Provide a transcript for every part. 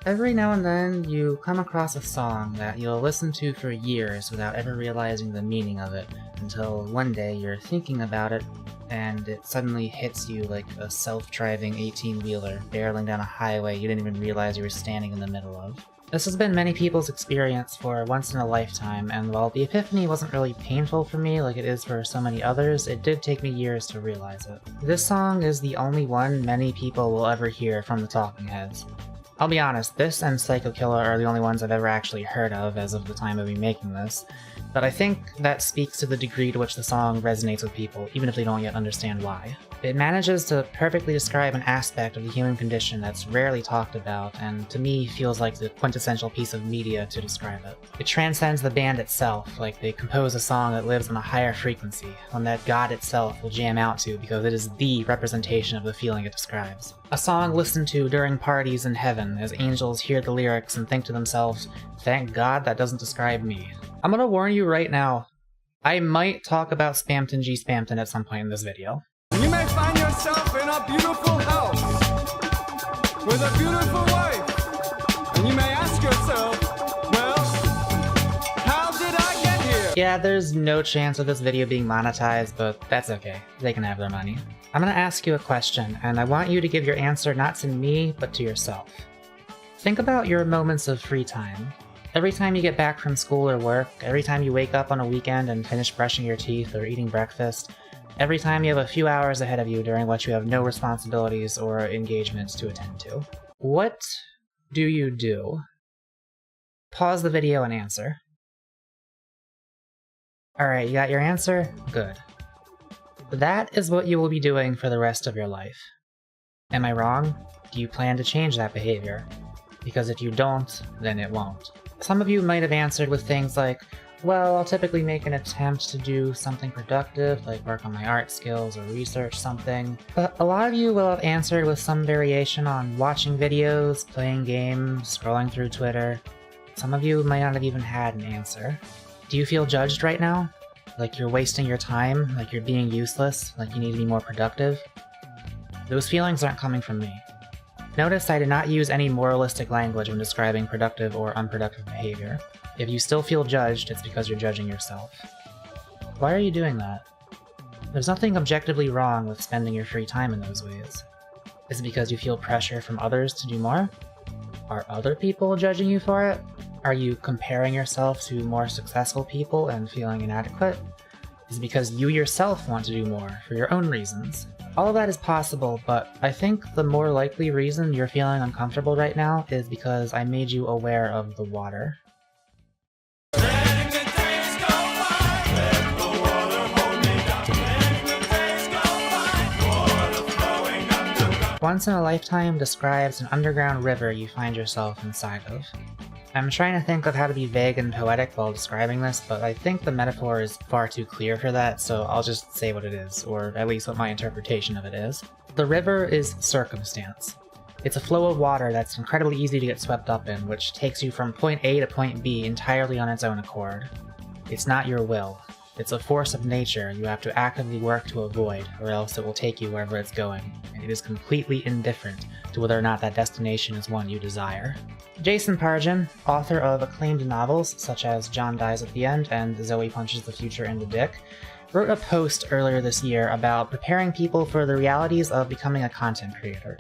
Every now and then, you come across a song that you'll listen to for years without ever realizing the meaning of it, until one day you're thinking about it, and it suddenly hits you like a self-driving 18-wheeler barreling down a highway you didn't even realize you were standing in the middle of. This has been many people's experience for once in a lifetime, and while the epiphany wasn't really painful for me like it is for so many others, it did take me years to realize it. This song is the only one many people will ever hear from the Talking Heads. I'll be honest, this and Psycho Killer are the only ones I've ever actually heard of as of the time of me making this, but I think that speaks to the degree to which the song resonates with people, even if they don't yet understand why. It manages to perfectly describe an aspect of the human condition that's rarely talked about, and to me feels like the quintessential piece of media to describe it. It transcends the band itself, like they compose a song that lives on a higher frequency, one that God itself will jam out to because it is the representation of the feeling it describes. A song listened to during parties in heaven as angels hear the lyrics and think to themselves, "Thank God that doesn't describe me." I'm gonna warn you right now, I might talk about Spamton G. Spamton at some point in this video. You may find yourself in a beautiful house with a beautiful wife, and you may ask yourself, well, how did I get here? Yeah, there's no chance of this video being monetized, but that's okay. They can have their money. I'm gonna ask you a question, and I want you to give your answer not to me, but to yourself. Think about your moments of free time. Every time you get back from school or work, every time you wake up on a weekend and finish brushing your teeth or eating breakfast, every time you have a few hours ahead of you during which you have no responsibilities or engagements to attend to. What do you do? Pause the video and answer. Alright, you got your answer? Good. That is what you will be doing for the rest of your life. Am I wrong? Do you plan to change that behavior? Because if you don't, then it won't. Some of you might have answered with things like, well, I'll typically make an attempt to do something productive, like work on my art skills or research something. But a lot of you will have answered with some variation on watching videos, playing games, scrolling through Twitter. Some of you might not have even had an answer. Do you feel judged right now? Like you're wasting your time? Like you're being useless? Like you need to be more productive? Those feelings aren't coming from me. Notice I did not use any moralistic language when describing productive or unproductive behavior. If you still feel judged, it's because you're judging yourself. Why are you doing that? There's nothing objectively wrong with spending your free time in those ways. Is it because you feel pressure from others to do more? Are other people judging you for it? Are you comparing yourself to more successful people and feeling inadequate? Is it because you yourself want to do more for your own reasons? All of that is possible, but I think the more likely reason you're feeling uncomfortable right now is because I made you aware of the water. Once in a lifetime describes an underground river you find yourself inside of. I'm trying to think of how to be vague and poetic while describing this, but I think the metaphor is far too clear for that, so I'll just say what it is, or at least what my interpretation of it is. The river is circumstance. It's a flow of water that's incredibly easy to get swept up in, which takes you from point A to point B entirely on its own accord. It's not your will. It's a force of nature you have to actively work to avoid, or else it will take you wherever it's going, and it is completely indifferent to whether or not that destination is one you desire. Jason Pargin, author of acclaimed novels such as John Dies at the End and Zoe Punches the Future in the Dick, wrote a post earlier this year about preparing people for the realities of becoming a content creator.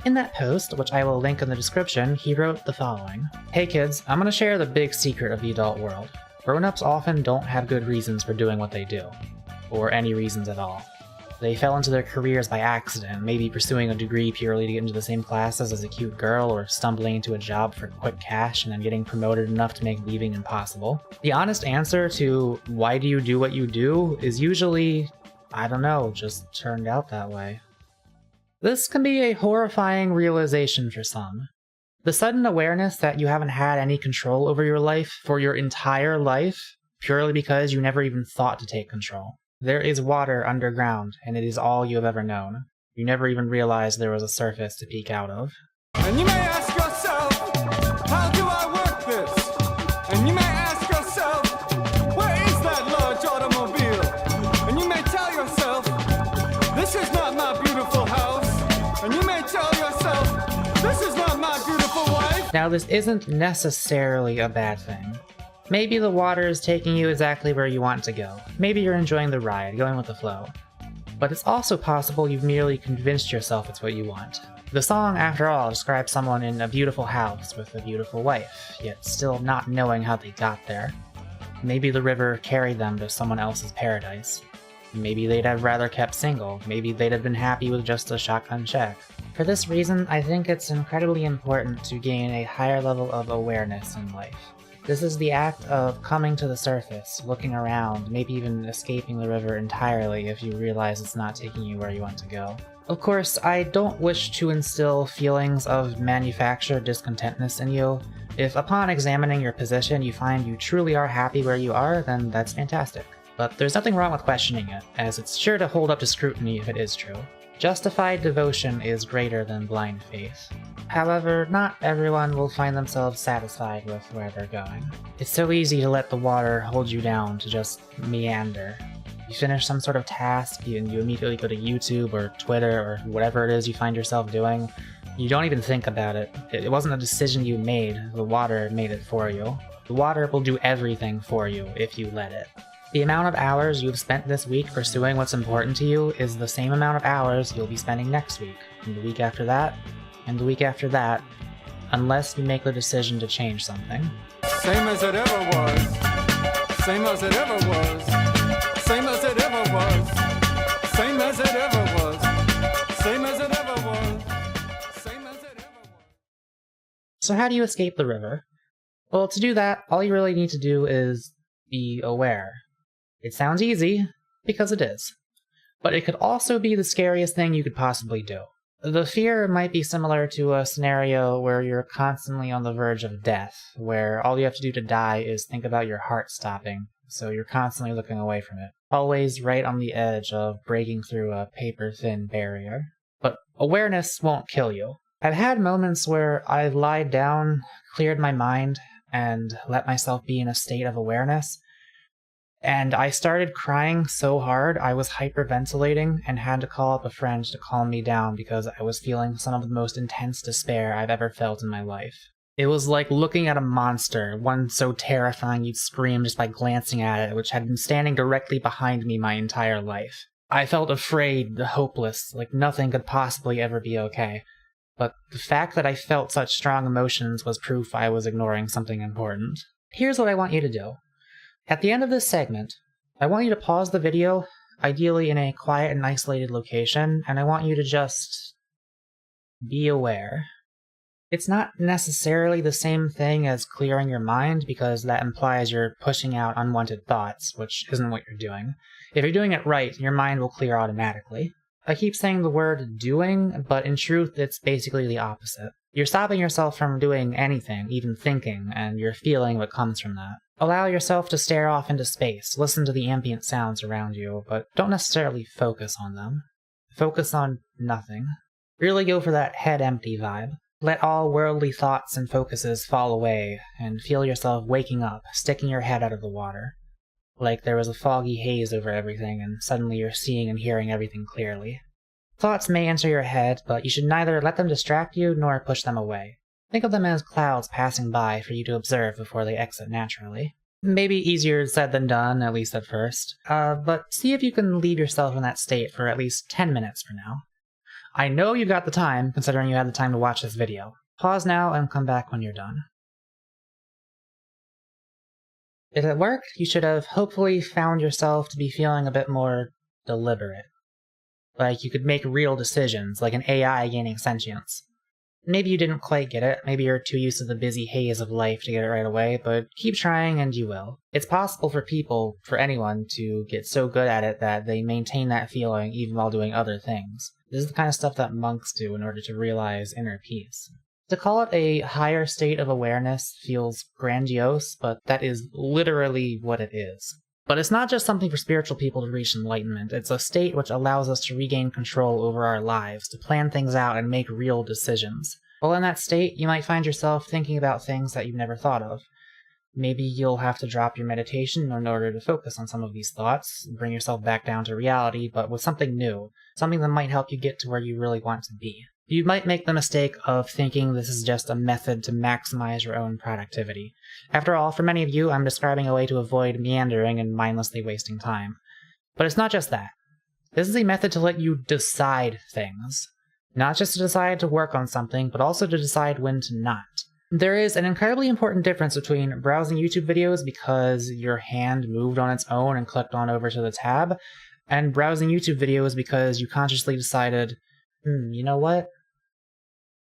In that post, which I will link in the description, he wrote the following. Hey kids, I'm gonna share the big secret of the adult world. Grown-ups often don't have good reasons for doing what they do, or any reasons at all. They fell into their careers by accident, maybe pursuing a degree purely to get into the same classes as a cute girl, or stumbling into a job for quick cash and then getting promoted enough to make leaving impossible. The honest answer to why do you do what you do is usually, I don't know, just turned out that way. This can be a horrifying realization for some. The sudden awareness that you haven't had any control over your life for your entire life, purely because you never even thought to take control. There is water underground, and it is all you have ever known. You never even realized there was a surface to peek out of. And you may ask yourself, how do I work this? And you may ask yourself, where is that large automobile? And you may tell yourself, this is not my beautiful house. And you may tell yourself, this is not my beautiful wife. Now, this isn't necessarily a bad thing. Maybe the water is taking you exactly where you want to go. Maybe you're enjoying the ride, going with the flow. But it's also possible you've merely convinced yourself it's what you want. The song, after all, describes someone in a beautiful house with a beautiful wife, yet still not knowing how they got there. Maybe the river carried them to someone else's paradise. Maybe they'd have rather kept single. Maybe they'd have been happy with just a shotgun shack. For this reason, I think it's incredibly important to gain a higher level of awareness in life. This is the act of coming to the surface, looking around, maybe even escaping the river entirely if you realize it's not taking you where you want to go. Of course, I don't wish to instill feelings of manufactured discontentness in you. If upon examining your position you find you truly are happy where you are, then that's fantastic. But there's nothing wrong with questioning it, as it's sure to hold up to scrutiny if it is true. Justified devotion is greater than blind faith. However, not everyone will find themselves satisfied with where they're going. It's so easy to let the water hold you down, to just meander. You finish some sort of task, and you immediately go to YouTube or Twitter or whatever it is you find yourself doing. You don't even think about it. It wasn't a decision you made, the water made it for you. The water will do everything for you if you let it. The amount of hours you've spent this week pursuing what's important to you is the same amount of hours you'll be spending next week, and the week after that, and the week after that, unless you make the decision to change something. Same as it ever was. Same as it ever was. Same as it ever was. Same as it ever was. Same as it ever was. Same as it ever was. So how do you escape the river? Well, to do that, all you really need to do is be aware. It sounds easy, because it is. But it could also be the scariest thing you could possibly do. The fear might be similar to a scenario where you're constantly on the verge of death, where all you have to do to die is think about your heart stopping, so you're constantly looking away from it. Always right on the edge of breaking through a paper-thin barrier. But awareness won't kill you. I've had moments where I lied down, cleared my mind, and let myself be in a state of awareness, and I started crying so hard I was hyperventilating and had to call up a friend to calm me down because I was feeling some of the most intense despair I've ever felt in my life. It was like looking at a monster, one so terrifying you'd scream just by glancing at it, which had been standing directly behind me my entire life. I felt afraid, hopeless, like nothing could possibly ever be okay. But the fact that I felt such strong emotions was proof I was ignoring something important. Here's what I want you to do. At the end of this segment, I want you to pause the video, ideally in a quiet and isolated location, and I want you to just be aware. It's not necessarily the same thing as clearing your mind, because that implies you're pushing out unwanted thoughts, which isn't what you're doing. If you're doing it right, your mind will clear automatically. I keep saying the word doing, but in truth it's basically the opposite. You're stopping yourself from doing anything, even thinking, and you're feeling what comes from that. Allow yourself to stare off into space, listen to the ambient sounds around you, but don't necessarily focus on them. Focus on nothing. Really go for that head empty vibe. Let all worldly thoughts and focuses fall away, and feel yourself waking up, sticking your head out of the water. Like there was a foggy haze over everything, and suddenly you're seeing and hearing everything clearly. Thoughts may enter your head, but you should neither let them distract you nor push them away. Think of them as clouds passing by for you to observe before they exit naturally. Maybe easier said than done, at least at first. But see if you can leave yourself in that state for at least 10 minutes for now. I know you've got the time, considering you had the time to watch this video. Pause now and come back when you're done. If it worked, you should have hopefully found yourself to be feeling a bit more deliberate. Like you could make real decisions, like an AI gaining sentience. Maybe you didn't quite get it, maybe you're too used to the busy haze of life to get it right away, but keep trying and you will. It's possible for people, for anyone, to get so good at it that they maintain that feeling even while doing other things. This is the kind of stuff that monks do in order to realize inner peace. To call it a higher state of awareness feels grandiose, but that is literally what it is. But it's not just something for spiritual people to reach enlightenment, it's a state which allows us to regain control over our lives, to plan things out and make real decisions. While in that state, you might find yourself thinking about things that you've never thought of. Maybe you'll have to drop your meditation in order to focus on some of these thoughts, bring yourself back down to reality, but with something new, something that might help you get to where you really want to be. You might make the mistake of thinking this is just a method to maximize your own productivity. After all, for many of you, I'm describing a way to avoid meandering and mindlessly wasting time. But it's not just that. This is a method to let you decide things. Not just to decide to work on something, but also to decide when to not. There is an incredibly important difference between browsing YouTube videos because your hand moved on its own and clicked on over to the tab, and browsing YouTube videos because you consciously decided, you know what?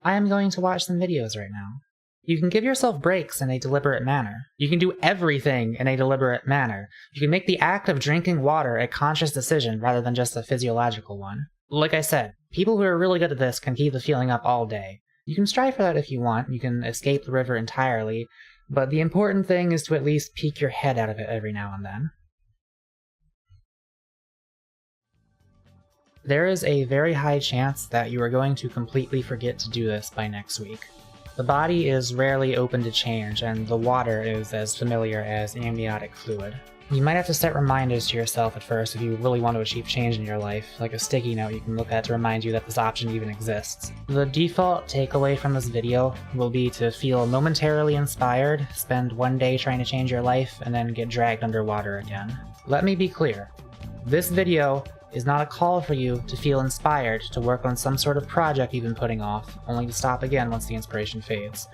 I am going to watch some videos right now. You can give yourself breaks in a deliberate manner. You can do everything in a deliberate manner. You can make the act of drinking water a conscious decision rather than just a physiological one. Like I said, people who are really good at this can keep the feeling up all day. You can strive for that if you want, you can escape the river entirely, but the important thing is to at least peek your head out of it every now and then. There is a very high chance that you are going to completely forget to do this by next week. The body is rarely open to change, and the water is as familiar as amniotic fluid. You might have to set reminders to yourself at first if you really want to achieve change in your life, like a sticky note you can look at to remind you that this option even exists. The default takeaway from this video will be to feel momentarily inspired, spend one day trying to change your life, and then get dragged underwater again. Let me be clear. This video is not a call for you to feel inspired to work on some sort of project you've been putting off, only to stop again once the inspiration fades.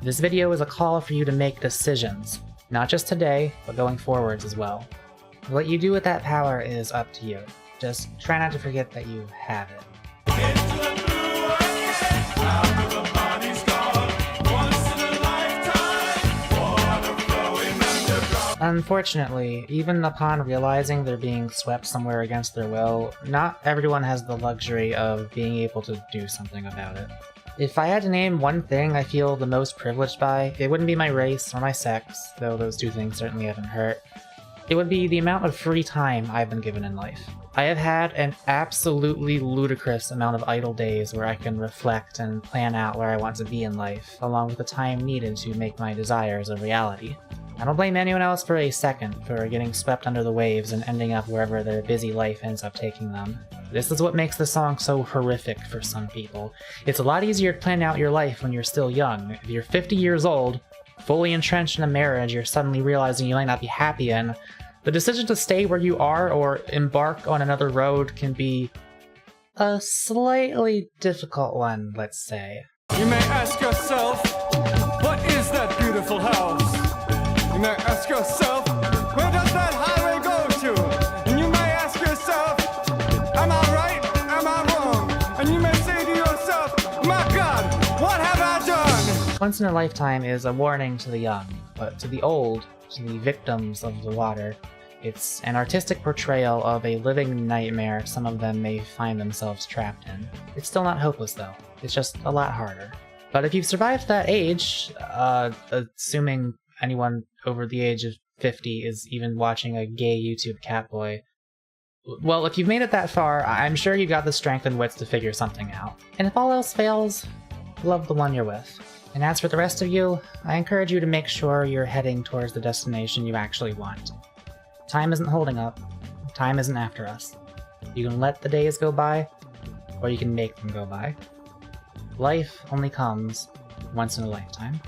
This video is a call for you to make decisions. Not just today, but going forwards as well. What you do with that power is up to you. Just try not to forget that you have it. Unfortunately, even upon realizing they're being swept somewhere against their will, not everyone has the luxury of being able to do something about it. If I had to name one thing I feel the most privileged by, it wouldn't be my race or my sex, though those two things certainly haven't hurt. It would be the amount of free time I've been given in life. I have had an absolutely ludicrous amount of idle days where I can reflect and plan out where I want to be in life, along with the time needed to make my desires a reality. I don't blame anyone else for a second for getting swept under the waves and ending up wherever their busy life ends up taking them. This is what makes the song so horrific for some people. It's a lot easier to plan out your life when you're still young. If you're 50 years old, fully entrenched in a marriage you're suddenly realizing you might not be happy in, the decision to stay where you are or embark on another road can be a slightly difficult one, let's say. You may ask yourself, what is that beautiful house? You may ask yourself, where does that highway go to? And you may ask yourself, am I right? Am I wrong? And you may say to yourself, my God, what have I done? Once in a lifetime is a warning to the young, but to the old, to the victims of the water, it's an artistic portrayal of a living nightmare some of them may find themselves trapped in. It's still not hopeless though, it's just a lot harder. But if you've survived that age, assuming anyone over the age of 50 is even watching a gay YouTube catboy, well, if you've made it that far, I'm sure you got the strength and wits to figure something out. And if all else fails, love the one you're with. And as for the rest of you, I encourage you to make sure you're heading towards the destination you actually want. Time isn't holding up. Time isn't after us. You can let the days go by, or you can make them go by. Life only comes once in a lifetime.